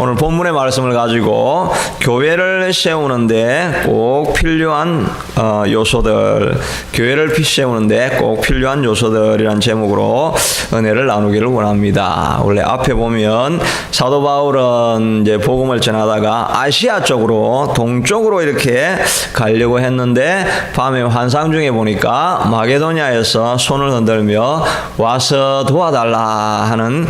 오늘 본문의 말씀을 가지고 교회를 세우는데 꼭 필요한 요소들, 교회를 세우는데 꼭 필요한 요소들이란 제목으로 은혜를 나누기를 원합니다. 원래 앞에 보면 사도 바울은 이제 복음을 전하다가 아시아 쪽으로 동쪽으로 이렇게 가려고 했는데 밤에 환상 중에 보니까 마게도냐에서 손을 흔들며 와서 도와달라 하는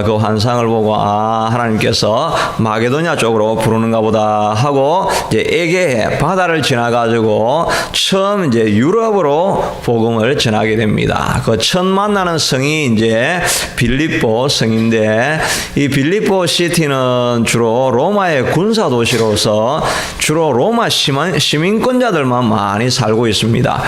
그 환상을 보고 하나님께서 마게도냐 쪽으로 부르는가 보다 하고 이제 에게 바다를 지나가지고 처음 이제 유럽으로 복음을 전하게 됩니다. 그 첫 만나는 성이 이제 빌립보 성인데 이 빌립보 시티는 주로 로마의 군사 도시로서 주로 로마 시민권자들만 많이 살고 있습니다.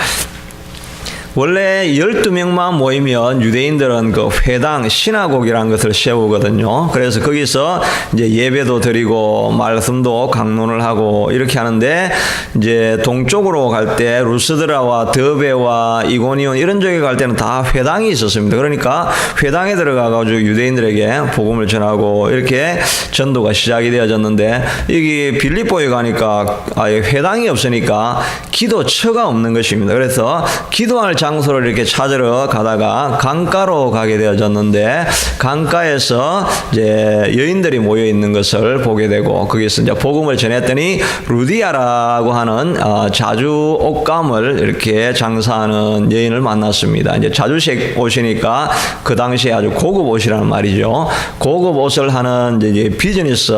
원래 12명만 모이면 유대인들은 그 회당, 시나고기라는 것을 세우거든요. 그래서 거기서 이제 예배도 드리고 말씀도 강론을 하고 이렇게 하는데 이제 동쪽으로 갈 때 루스드라와 더베와 이고니온 이런 쪽에 갈 때는 다 회당이 있었습니다. 그러니까 회당에 들어가가지고 유대인들에게 복음을 전하고 이렇게 전도가 시작이 되어졌는데 여기 빌립보에 가니까 아예 회당이 없으니까 기도처가 없는 것입니다. 그래서 기도할 장소를 이렇게 찾으러 가다가 강가로 가게 되어졌는데 강가에서 이제 여인들이 모여 있는 것을 보게 되고 거기서 이제 복음을 전했더니 루디아라고 하는 자주 옷감을 이렇게 장사하는 여인을 만났습니다. 이제 자주색 옷이니까 그 당시에 아주 고급 옷이라는 말이죠. 고급 옷을 하는 이제 비즈니스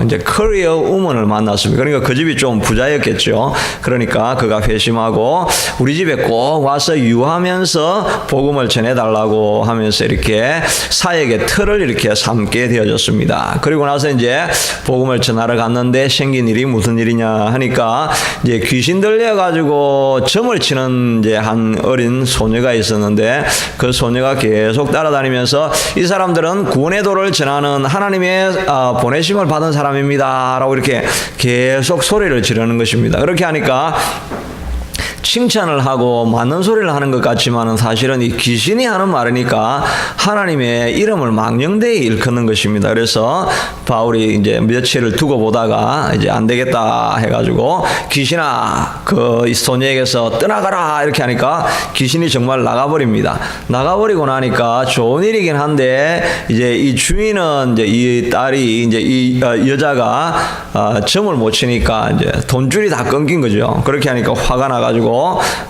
이제 커리어 우먼을 만났습니다. 그러니까 그 집이 좀 부자였겠죠. 그러니까 그가 회심하고 우리 집에 꼭 와서 유하면서 복음을 전해달라고 하면서 이렇게 사역의 틀을 이렇게 삼게 되어졌습니다. 그리고 나서 이제 복음을 전하러 갔는데 생긴 일이 무슨 일이냐 하니까 이제 귀신 들려가지고 점을 치는 이제 한 어린 소녀가 있었는데 그 소녀가 계속 따라다니면서 이 사람들은 구원의 도를 전하는 하나님의 보내심을 받은 사람입니다. 라고 이렇게 계속 소리를 지르는 것입니다. 그렇게 하니까 칭찬을 하고 맞는 소리를 하는 것 같지만은 사실은 이 귀신이 하는 말이니까 하나님의 이름을 망령되이 일컫는 것입니다. 그래서 바울이 이제 며칠을 두고 보다가 이제 안 되겠다 해가지고 귀신아 그 소녀에게서 떠나가라 이렇게 하니까 귀신이 정말 나가버립니다. 나가버리고 나니까 좋은 일이긴 한데 이제 이 주인은 이제 이 딸이 이제 이 여자가 점을 못 치니까 이제 돈줄이 다 끊긴 거죠. 그렇게 하니까 화가 나가지고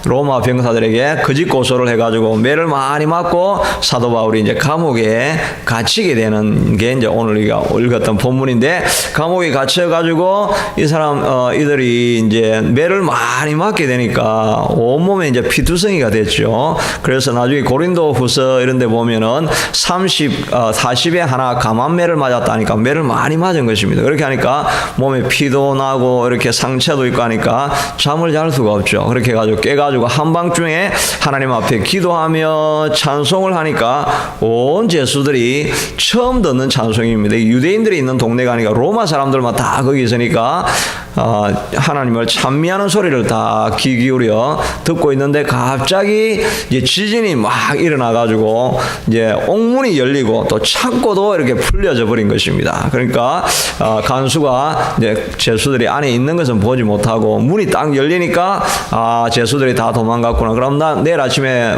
로마 병사들에게 거짓 고소를 해가지고 매를 많이 맞고 사도 바울이 이제 감옥에 갇히게 되는 게 이제 오늘 우리가 읽었던 본문인데 감옥에 갇혀가지고 이 사람 이들이 이제 매를 많이 맞게 되니까 온몸에 이제 피투성이가 됐죠. 그래서 나중에 고린도후서 이런 데 보면은 40에 하나 감한매를 맞았다니까 매를 많이 맞은 것입니다. 그렇게 하니까 몸에 피도 나고 이렇게 상처도 있고 하니까 잠을 잘 수가 없죠. 그렇게 해가지고 깨가지고 한밤중에 하나님 앞에 기도하며 찬송을 하니까 온 제수들이 처음 듣는 찬송입니다. 유대인들이 있는 동네가 아니라 로마 사람들만 다 거기 있으니까 하나님을 찬미하는 소리를 다 귀 기울여 듣고 있는데 갑자기 이제 지진이 막 일어나가지고 이제 옥문이 열리고 또 창고도 이렇게 풀려져 버린 것입니다. 그러니까 간수가 이제 제수들이 안에 있는 것은 보지 못하고 문이 딱 열리니까 제수들이 다 도망갔구나. 그럼 나 내일 아침에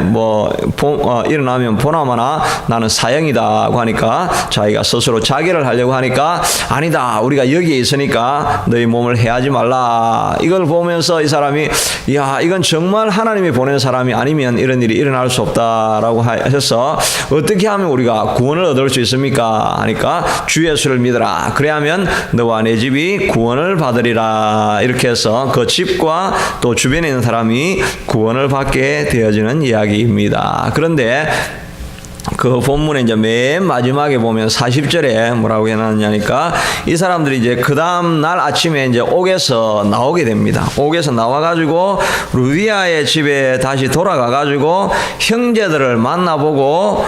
일어나면 보나마나 나는 사형이다 하니까 자기가 스스로 자결을 하려고 하니까 아니다. 우리가 여기에 있으니까 너희 몸을 해하지 말라. 이걸 보면서 이 사람이 야 이건 정말 하나님이 보낸 사람이 아니면 이런 일이 일어날 수 없다라고 하셔서 어떻게 하면 우리가 구원을 얻을 수 있습니까? 하니까 주 예수를 믿어라. 그래야면 너와 내 집이 구원을 받으리라. 이렇게 해서 그 집과 또 주변에 있는 사람이 구원을 받게 되어지는 이야기입니다. 그런데 그 본문에 이제 맨 마지막에 보면 40절에 뭐라고 해놨냐니까 이 사람들이 이제 그 다음 날 아침에 이제 옥에서 나오게 됩니다. 옥에서 나와가지고 루디아의 집에 다시 돌아가가지고 형제들을 만나보고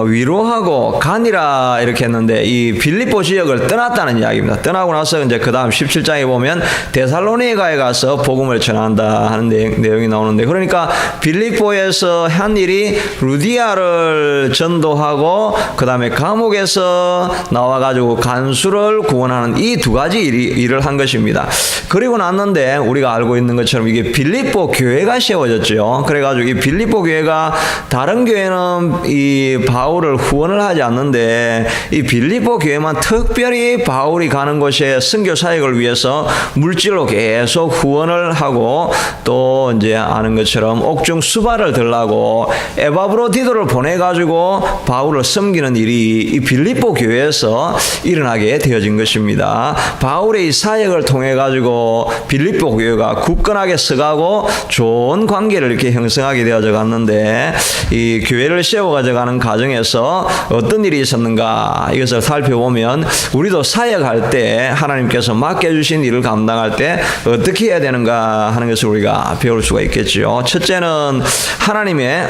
위로하고 가니라 이렇게 했는데 이 빌립보 지역을 떠났다는 이야기입니다. 떠나고 나서 이제 그 다음 17장에 보면 데살로니가에 가서 복음을 전한다 하는 내용이 나오는데 그러니까 빌립보에서 한 일이 루디아를 전도하고 그 다음에 감옥에서 나와가지고 간수를 구원하는 이 두 가지 일을 한 것입니다. 그리고 났는데 우리가 알고 있는 것처럼 이게 빌립보 교회가 세워졌죠. 그래가지고 이 빌립보 교회가 다른 교회는 이 바울을 후원을 하지 않는데 이 빌립보 교회만 특별히 바울이 가는 곳에 선교 사역을 위해서 물질로 계속 후원을 하고 또 이제 아는 것처럼 옥중 수발을 들라고 에바브로디도를 보내가지고 바울을 섬기는 일이 이 빌립보 교회에서 일어나게 되어진 것입니다. 바울의 이 사역을 통해 가지고 빌립보 교회가 굳건하게 서가고 좋은 관계를 이렇게 형성하게 되어져 갔는데 이 교회를 세워가져 가는 과정에서 어떤 일이 있었는가 이것을 살펴보면 우리도 사역할 때 하나님께서 맡겨주신 일을 감당할 때 어떻게 해야 되는가 하는 것을 우리가 배울 수가 있겠죠. 첫째는 하나님의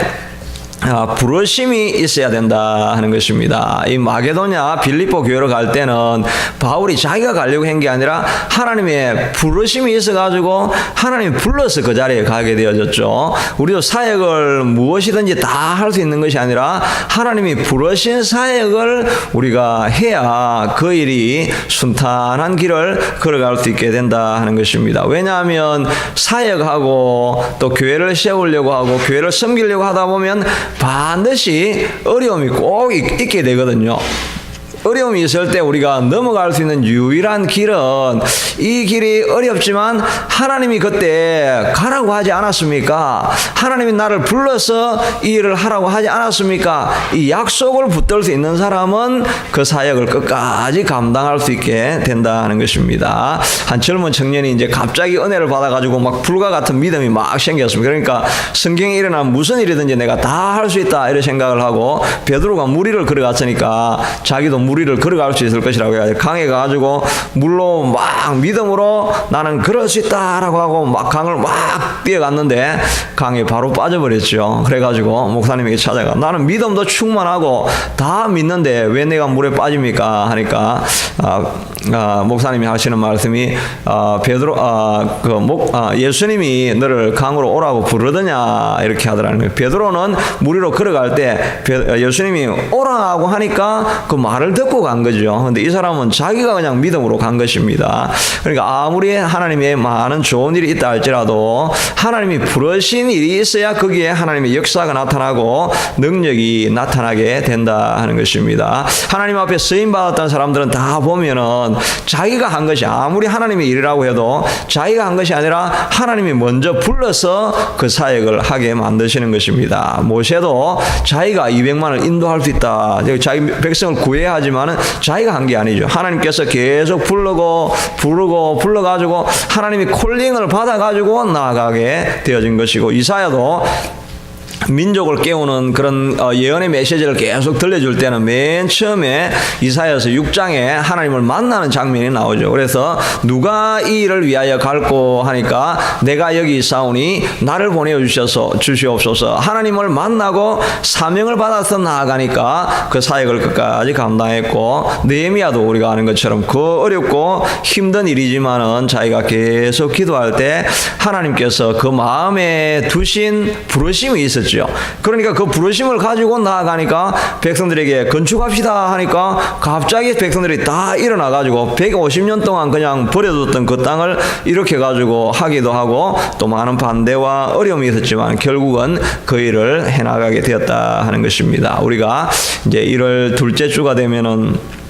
부르심이 있어야 된다 하는 것입니다. 이 마게도냐 빌립보 교회로 갈 때는 바울이 자기가 가려고 한 게 아니라 하나님의 부르심이 있어가지고 하나님이 불러서 그 자리에 가게 되어졌죠. 우리도 사역을 무엇이든지 다 할 수 있는 것이 아니라 하나님이 부르신 사역을 우리가 해야 그 일이 순탄한 길을 걸어갈 수 있게 된다 하는 것입니다. 왜냐하면 사역하고 또 교회를 세우려고 하고 교회를 섬기려고 하다 보면 반드시 어려움이 꼭 있게 되거든요. 어려움이 있을 때 우리가 넘어갈 수 있는 유일한 길은 이 길이 어렵지만 하나님이 그때 가라고 하지 않았습니까? 하나님이 나를 불러서 이 일을 하라고 하지 않았습니까? 이 약속을 붙들 수 있는 사람은 그 사역을 끝까지 감당할 수 있게 된다는 것입니다. 한 젊은 청년이 이제 갑자기 은혜를 받아가지고 막 불과 같은 믿음이 막 생겼습니다. 그러니까 성경에 일어난 무슨 일이든지 내가 다 할 수 있다 이런 생각을 하고 베드로가 무리를 걸어갔으니까 자기도 무리를 걸어갈 수 있을 것이라고 해가지고 강에 가가지고 물로 막 믿음으로 나는 그럴 수 있다라고 하고 막 강을 막 뛰어갔는데 강에 바로 빠져버렸죠. 그래가지고 목사님에게 찾아가 나는 믿음도 충만하고 다 믿는데 왜 내가 물에 빠집니까 하니까 목사님이 하시는 말씀이 예수님이 너를 강으로 오라고 부르더냐 이렇게 하더라는 거예요. 베드로는 물 위로 걸어갈 때 예수님이 오라고 하니까 그 말을 듣고 간 거죠. 근데 이 사람은 자기가 그냥 믿음으로 간 것입니다. 그러니까 아무리 하나님의 많은 좋은 일이 있다 할지라도 하나님이 부르신 일이 있어야 거기에 하나님의 역사가 나타나고 능력이 나타나게 된다 하는 것입니다. 하나님 앞에 쓰임받았던 사람들은 다 보면은 자기가 한 것이 아무리 하나님의 일이라고 해도 자기가 한 것이 아니라 하나님이 먼저 불러서 그 사역을 하게 만드시는 것입니다. 모세도 자기가 200만을 인도할 수 있다. 자기 백성을 구해야 하지만은 자기가 한 게 아니죠. 하나님께서 계속 부르고 불러가지고 하나님이 콜링을 받아가지고 나아가게 되어진 것이고 이사야도 민족을 깨우는 그런 예언의 메시지를 계속 들려줄 때는 맨 처음에 이사야서 6장에 하나님을 만나는 장면이 나오죠. 그래서 누가 이 일을 위하여 갈고 하니까 내가 여기 있사오니 나를 보내어 주시옵소서. 하나님을 만나고 사명을 받아서 나아가니까 그 사역을 끝까지 감당했고 느헤미야도 우리가 아는 것처럼 그 어렵고 힘든 일이지만은 자기가 계속 기도할 때 하나님께서 그 마음에 두신 부르심이 있었죠. 그러니까 그 부르심을 가지고 나아가니까 백성들에게 건축합시다 하니까 갑자기 백성들이 다 일어나가지고 150년 동안 그냥 버려뒀던 그 땅을 이렇게 가지고 하기도 하고 또 많은 반대와 어려움이 있었지만 결국은 그 일을 해나가게 되었다 하는 것입니다. 우리가 이제 1월 둘째 주가 되면은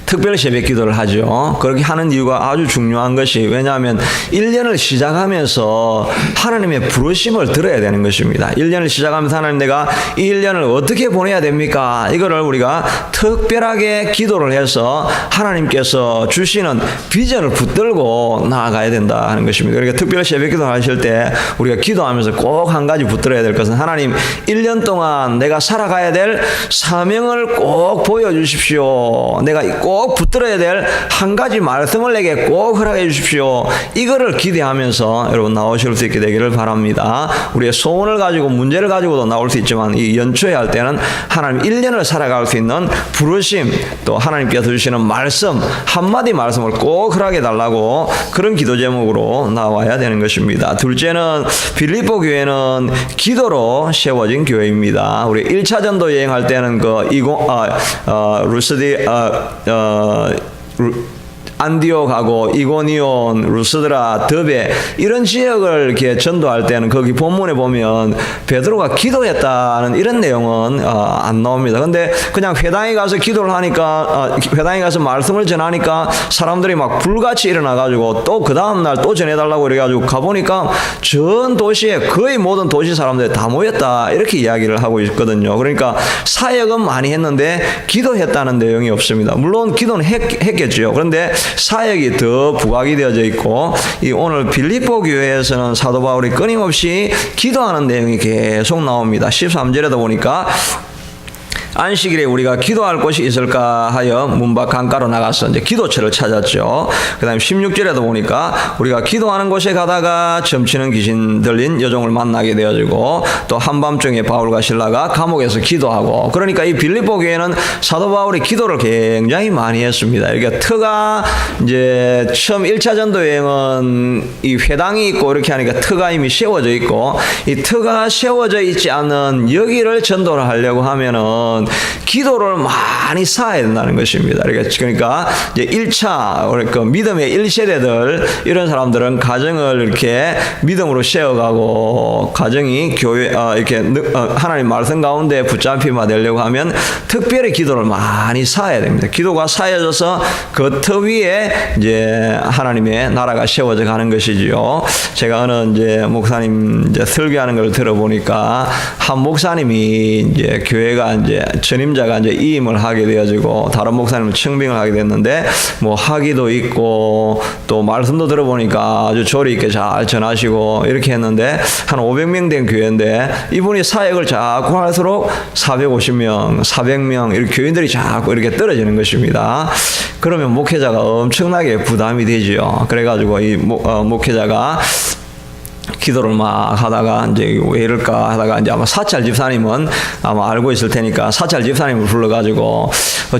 특별 새벽 기도를 하죠. 그렇게 하는 이유가 아주 중요한 것이 왜냐하면 1년을 시작하면서 하나님의 부르심을 들어야 되는 것입니다. 1년을 시작하면서 하나님 내가 이 1년을 어떻게 보내야 됩니까? 이거를 우리가 특별하게 기도를 해서 하나님께서 주시는 비전을 붙들고 나아가야 된다 하는 것입니다. 그러니까 특별 새벽 기도 하실 때 우리가 기도하면서 꼭 한 가지 붙들어야 될 것은 하나님 1년 동안 내가 살아가야 될 사명을 꼭 보여주십시오. 내가 꼭 꼭 붙들어야 될 한 가지 말씀을 내게 꼭 허락해 주십시오. 이거를 기대하면서 여러분 나오실 수 있게 되기를 바랍니다. 우리의 소원을 가지고 문제를 가지고도 나올 수 있지만 이 연초에 할 때는 하나님 1년을 살아갈 수 있는 부르심, 또 하나님께서 주시는 말씀, 한마디 말씀을 꼭 허락해 달라고 그런 기도 제목으로 나와야 되는 것입니다. 둘째는 빌립보 교회는 기도로 세워진 교회입니다. 우리 1차 전도 여행할 때는 안디옥하고 이고니온, 루스드라, 더베 이런 지역을 이렇게 전도할 때는 거기 본문에 보면 베드로가 기도했다는 이런 내용은 안 나옵니다. 근데 그냥 회당에 가서 기도를 하니까 회당에 가서 말씀을 전하니까 사람들이 막 불같이 일어나가지고 또 그 다음날 또 전해달라고 그래가지고 가보니까 전 도시에 거의 모든 도시 사람들이 다 모였다 이렇게 이야기를 하고 있거든요. 그러니까 사역은 많이 했는데 기도했다는 내용이 없습니다. 물론 기도는 했겠죠. 그런데 사역이 더 부각이 되어져 있고 이 오늘 빌립보 교회에서는 사도 바울이 끊임없이 기도하는 내용이 계속 나옵니다. 13절에도 보니까 안식일에 우리가 기도할 곳이 있을까 하여 문 밖 강가로 나가서 이제 기도처를 찾았죠. 그 다음에 16절에도 보니까 우리가 기도하는 곳에 가다가 점치는 귀신 들린 여종을 만나게 되어지고 또 한밤중에 바울과 실라가 감옥에서 기도하고 그러니까 이 빌립보 교회는 사도 바울이 기도를 굉장히 많이 했습니다. 이렇게 터가 이제 처음 1차 전도 여행은 이 회당이 있고 이렇게 하니까 터가 이미 세워져 있고 이 터가 세워져 있지 않는 여기를 전도를 하려고 하면은 기도를 많이 쌓아야 된다는 것입니다. 그러니까 이제 1차 그 믿음의 1세대들 이런 사람들은 가정을 이렇게 믿음으로 세워가고 가정이 교회 이렇게 하나님 말씀 가운데 붙잡히마 되려고 하면 특별히 기도를 많이 쌓아야 됩니다. 기도가 쌓여져서 그 터 위에 이제 하나님의 나라가 세워져 가는 것이지요. 제가 어느 이제 목사님 이제 설교하는 걸 들어보니까 한 목사님이 이제 교회가 이제 전임자가 이제 이임을 하게 되어지고 다른 목사님은 청빙을 하게 됐는데 뭐 학위도 있고 또 말씀도 들어보니까 아주 조리 있게 잘 전하시고 이렇게 했는데 한 500명 된 교회인데 이분이 사역을 자꾸 할수록 450명, 400명 이렇게 교인들이 자꾸 이렇게 떨어지는 것입니다. 그러면 목회자가 엄청나게 부담이 되죠. 그래가지고 이 목회자가 기도를 막 하다가 이제 왜 이럴까 하다가 이제 아마 사찰 집사님은 아마 알고 있을 테니까 사찰 집사님을 불러가지고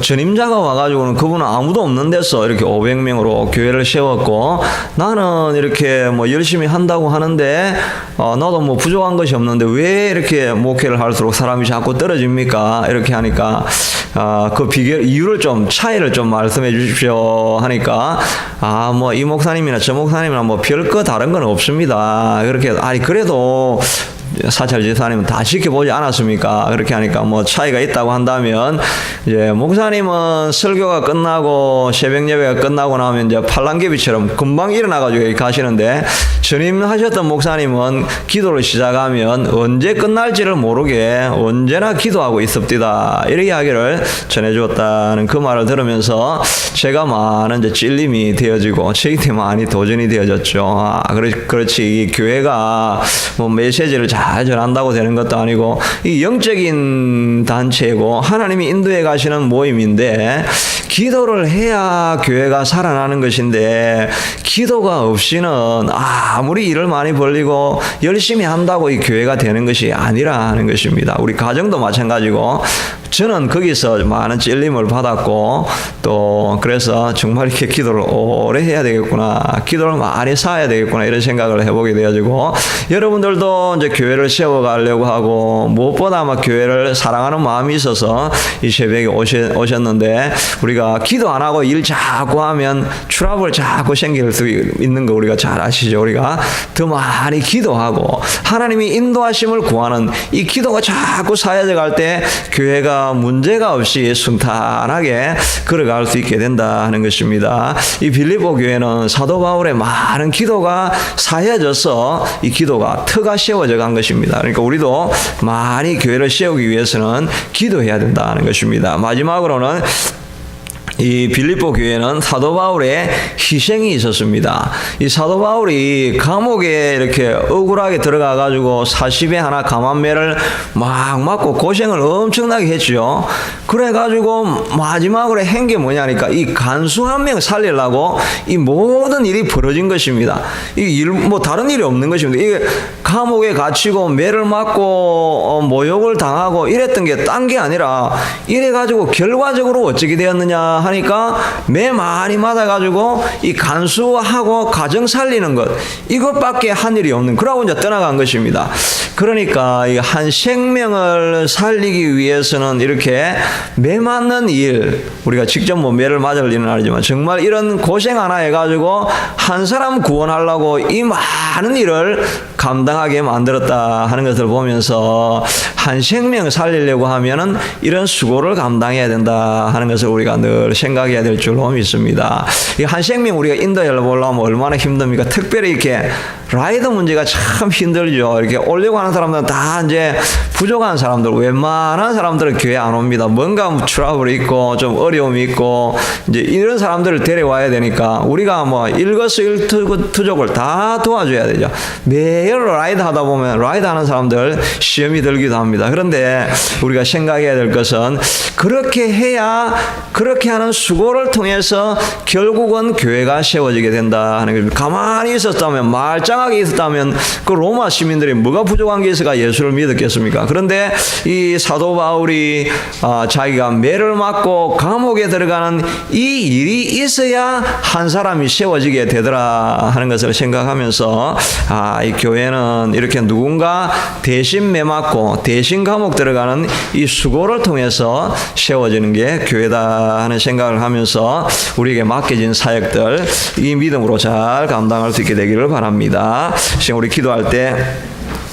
전임자가 와가지고는 그분은 아무도 없는 데서 이렇게 500명으로 교회를 세웠고 나는 이렇게 뭐 열심히 한다고 하는데 나도 뭐 부족한 것이 없는데 왜 이렇게 목회를 할수록 사람이 자꾸 떨어집니까? 이렇게 하니까 그 비결 이유를 좀 차이를 좀 말씀해 주십시오 하니까 뭐 이 목사님이나 저 목사님이나 뭐 별거 다른 건 없습니다. 그렇게 그래도 사찰 집사님은 다 지켜보지 않았습니까? 그렇게 하니까 뭐 차이가 있다고 한다면 이제 목사님은 설교가 끝나고 새벽 예배가 끝나고 나면 이제 팔랑개비처럼 금방 일어나가지고 가시는데 전임하셨던 목사님은 기도를 시작하면 언제 끝날지를 모르게 언제나 기도하고 있습니다. 이런 이야기를 전해주었다는 그 말을 들으면서 제가 많은 이제 찔림이 되어지고 저희한테 많이 도전이 되어졌죠. 그렇지 이 교회가 뭐 메시지를 잘 전한다고 되는 것도 아니고 이 영적인 단체고 하나님이 인도해 가시는 모임인데 기도를 해야 교회가 살아나는 것인데 기도가 없이는 아무리 일을 많이 벌리고 열심히 한다고 이 교회가 되는 것이 아니라는 것입니다. 우리 가정도 마찬가지고 저는 거기서 많은 찔림을 받았고 또 그래서 정말 이렇게 기도를 오래 해야 되겠구나, 기도를 많이 쌓아야 되겠구나 이런 생각을 해보게 되어지고 여러분들도 이제 교회를 세워가려고 하고 무엇보다 아마 교회를 사랑하는 마음이 있어서 이 새벽에 오셨는데 우리가 기도 안 하고 일 자꾸 하면 트러블 자꾸 생길 수 있는 거 우리가 잘 아시죠? 우리가 더 많이 기도하고 하나님이 인도하심을 구하는 이 기도가 자꾸 쌓여져 갈 때 교회가 문제가 없이 순탄하게 걸어갈 수 있게 된다는 것입니다. 이 빌립보 교회는 사도 바울의 많은 기도가 쌓여져서 이 기도가 터가 세워져 간 것입니다. 그러니까 우리도 많이 교회를 세우기 위해서는 기도해야 된다는 것입니다. 마지막으로는 이 빌립보 교회는 사도 바울의 희생이 있었습니다. 이 사도 바울이 감옥에 이렇게 억울하게 들어가 가지고 40에 하나 감한매를 막 맞고 고생을 엄청나게 했죠. 그래 가지고 마지막으로 한 게 뭐냐니까 이 간수 한 명 살리려고 이 모든 일이 벌어진 것입니다. 이 일 뭐 다른 일이 없는 것입니다. 이게 감옥에 갇히고 매를 맞고 모욕을 당하고 이랬던 게 딴 게 아니라 이래 가지고 결과적으로 어떻게 되었느냐 하니까 매 많이 맞아가지고 이 간수하고 가정 살리는 것 이것밖에 한 일이 없는 그러고 이제 떠나간 것입니다. 그러니까 이 한 생명을 살리기 위해서는 이렇게 매 맞는 일 우리가 직접 뭐 매를 맞을 일은 아니지만 정말 이런 고생 하나 해가지고 한 사람 구원하려고 이 많은 일을 감당하게 만들었다 하는 것을 보면서 한 생명 살리려고 하면은 이런 수고를 감당해야 된다 하는 것을 우리가 늘 생각해야 될 줄로 믿습니다. 이 한 생명 우리가 인도하려면 얼마나 힘듭니까? 특별히 이렇게 라이더 문제가 참 힘들죠. 이렇게 오려고 하는 사람들은 다 이제 부족한 사람들, 웬만한 사람들은 교회 안 옵니다. 뭔가 트러블이 있고 좀 어려움이 있고 이제 이런 사람들을 데려와야 되니까 우리가 뭐 일거수일투족을 다 도와줘야 되죠. 매일 라이드 하다 보면 라이드 하는 사람들 시험이 들기도 합니다. 그런데 우리가 생각해야 될 것은 그렇게 해야 그렇게 하는 수고를 통해서 결국은 교회가 세워지게 된다 하는 겁니다. 가만히 있었다면 말짱하게 있었다면 그 로마 시민들이 뭐가 부족한 게 있어가 예수를 믿었겠습니까? 그런데 이 사도 바울이 자기가 매를 맞고 감옥에 들어가는 이 일이 있어야 한 사람이 세워지게 되더라 하는 것을 생각하면서 이 교회는 이렇게 누군가 대신 매 맞고 대신 감옥 들어가는 이 수고를 통해서 세워지는 게 교회다 하는 생각을 하면서 우리에게 맡겨진 사역들 이 믿음으로 잘 감당할 수 있게 되기를 바랍니다. 지금 우리 기도할 때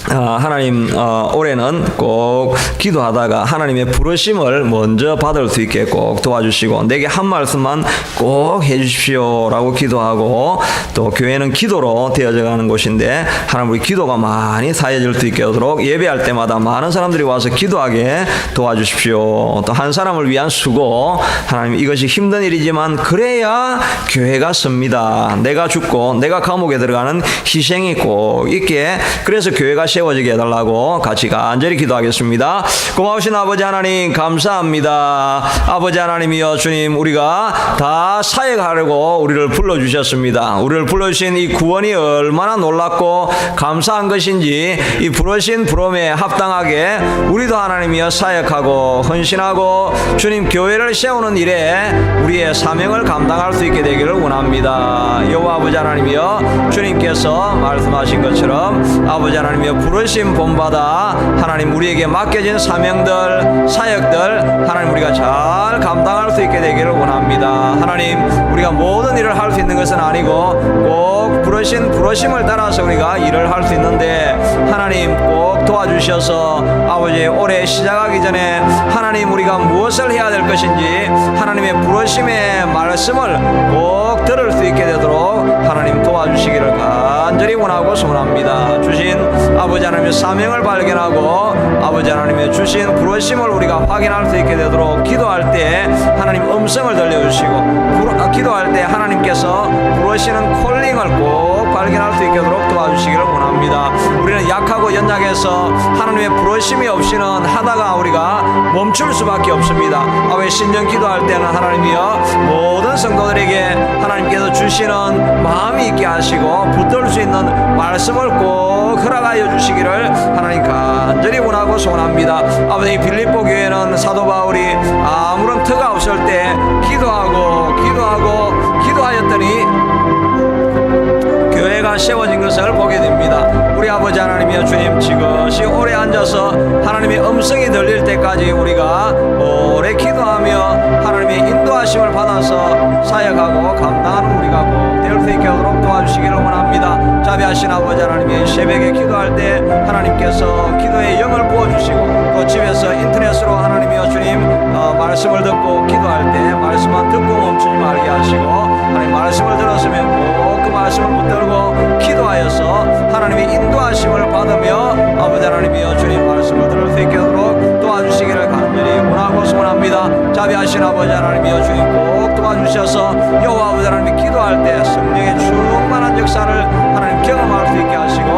하나님 올해는 꼭 기도하다가 하나님의 부르심을 먼저 받을 수 있게 꼭 도와주시고 내게 한 말씀만 꼭 해주십시오 라고 기도하고 또 교회는 기도로 되어져 가는 곳인데 하나님 우리 기도가 많이 사해질 수 있게 하도록 예배할 때마다 많은 사람들이 와서 기도하게 도와주십시오. 또 한 사람을 위한 수고 하나님 이것이 힘든 일이지만 그래야 교회가 섭니다. 내가 죽고 내가 감옥에 들어가는 희생이 꼭 있게 그래서 교회가 세워지게 해달라고 같이 간절히 기도하겠습니다. 고마우신 아버지 하나님 감사합니다. 아버지 하나님이여 주님 우리가 다 사역하려고 우리를 불러주셨습니다. 우리를 불러주신 이 구원이 얼마나 놀랍고 감사한 것인지 이 부르신 부름에 합당하게 우리도 하나님이여 사역하고 헌신하고 주님 교회를 세우는 일에 우리의 사명을 감당할 수 있게 되기를 원합니다. 여호와 아버지 하나님이여 주님께서 말씀하신 것처럼 아버지 하나님이여 부르심 본받아 하나님 우리에게 맡겨진 사명들 사역들 하나님 우리가 잘 감당할 수 있게 되기를 원합니다. 하나님 우리가 모든 일을 할 수 있는 것은 아니고 꼭 부르신 부르심을 따라서 우리가 일을 할 수 있는데 하나님 꼭 도와주셔서 아버지 올해 시작하기 전에 하나님 우리가 무엇을 해야 될 것인지 하나님의 부르심의 말씀을 꼭 들을 수 있게 되도록 하나님 도와주시기를 간절히 원하고 소원합니다. 주신 아버지 하나님의 사명을 발견하고 아버지 하나님의 주신 부르심을 우리가 확인할 수 있게 되도록 기도할 때 하나님 음성을 들려주시고 기도할 때 하나님께서 부르시는 콜링을 꼭 발견할 수 있게 되도록 도와주시기를 원합니다. 우리는 약하고 연약해서 하나님의 부르심이 없이는 하다가 우리가 멈출 수밖에 없습니다. 아버지 신령 기도할 때는 하나님이여 모든 성도들에게 하나님께서 주시는 마음이 있게 하시고 붙들 수 있는 말씀을 꼭 허락하여 주시기를 하나님 간절히 원하고 소원합니다. 아버지 빌립보 교회는 사도 바울이 아무런 터가 없을 때 기도하였더니 교회가 세워진 것을 보게 됩니다. 우리 아버지 하나님이여 주님 지그시 오래 앉아서 하나님의 음성이 들릴 때까지 우리가 오래 기도하며 하나님의 인도하심을 받아서 사역하고 감당하는 우리가 꼭 될 수 있게 하도록 도와주시기를 원합니다. 자비하신 아버지 하나님의 새벽에 기도할 때 하나님께서 기도의 영을 부어주시고 또 집에서 인터넷으로 하나님이여 주님 말씀을 듣고 기도할 때 말씀만 듣고 멈추지 말게 하시고 하나님 말씀을 들었으면 꼭 그 말씀을 붙들고 기도 기도하여서 하나님의 인도하심을 받으며 아버지 하나님이여 주님 말씀을 들을 수 있도록 도와주시기를 간절히 원하고 소원합니다. 자비하신 아버지 하나님이여 주님 꼭 도와주셔서 여호와 아버지 하나님이 기도할 때 성령의 충만한 역사를 하나님 경험할 수 있게 하시고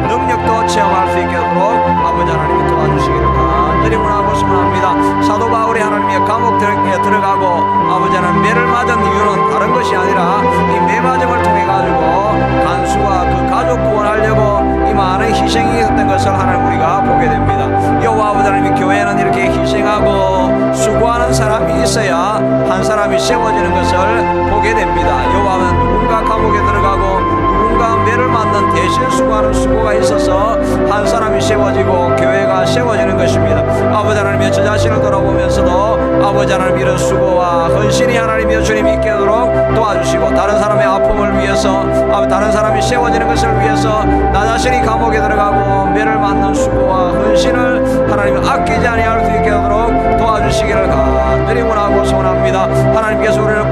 능력도 체험할 수 있도록 아버지 하나님이 도와주시기를 간절히 원하고 소원합니다. 사도 바울이 하나님의 감옥에 들어가고 아버지 하나님 매를 맞은 이유는 다른 것이 아니라 이 매맞음을 통해 가지고 간수와 그 가족 구원하려고 이 많은 희생이 있었던 것을 하나님 우리가 보게 됩니다. 여호와 아버지 하나님이 교회는 이렇게 희생하고 수고하는 사람이 있어야 한 사람이 세워지는 것을 보게 됩니다. 여호와는 누군가 감옥에 들어가고 누군가 매를 맞는 대신 수고하는 수고가 있어서 한 사람이 세워지고 교회가 세워지는 것입니다. 아버지 하나님의 저 자신을 돌아보면서도 아버지 하나님 이런 수고와 헌신이 하나님이여 주님 있게 하도록 도와주시고 다른 사람의 아픔을 위해서 다른 사람이 세워지는 것을 위해서 나 자신이 감옥에 들어가고 매를 맞는 수고와 헌신을 하나님 아끼지 아니할 수 있게 하도록 도와주시기를 간절히 원하고 소원합니다. 하나님께서 우리를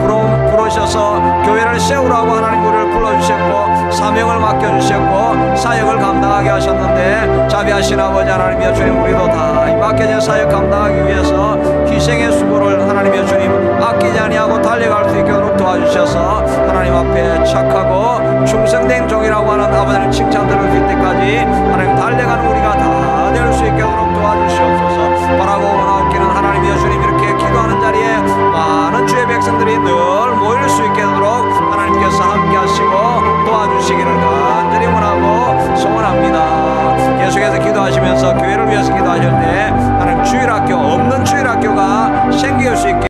부르셔서 교회를 세우라고 하나님 우리를 불러주셨고 사명을 맡겨주셨고 사역을 감당하게 하셨는데 자비하신 아버지 하나님이여 주님 우리도 다 이 맡겨진 사역 감당하기 위해서 희생의 수고를 하나님이여 주님 아끼지 아니하고 달려갈 수 있도록 도와주셔서 하나님 앞에 착하고 충성된 종이라고 하는 아버지를 칭찬 들을 수 있을 때까지 하나님 달려가는 우리가 다 될 수 있도록 도와주시옵소서. 바라고 원하옵기는 하나님이여 주님 이렇게 기도하는 자리에 많은 주의 백성들이 늘 모일 수 있게 하도록 하나님께서 함께 하시고 도와주시기를 간절히 원하고 소원합니다. 계속해서 기도하시면서 교회를 위해서 기도하실 때 하나님 주일학교 없는 주일학교가 생길 수 있게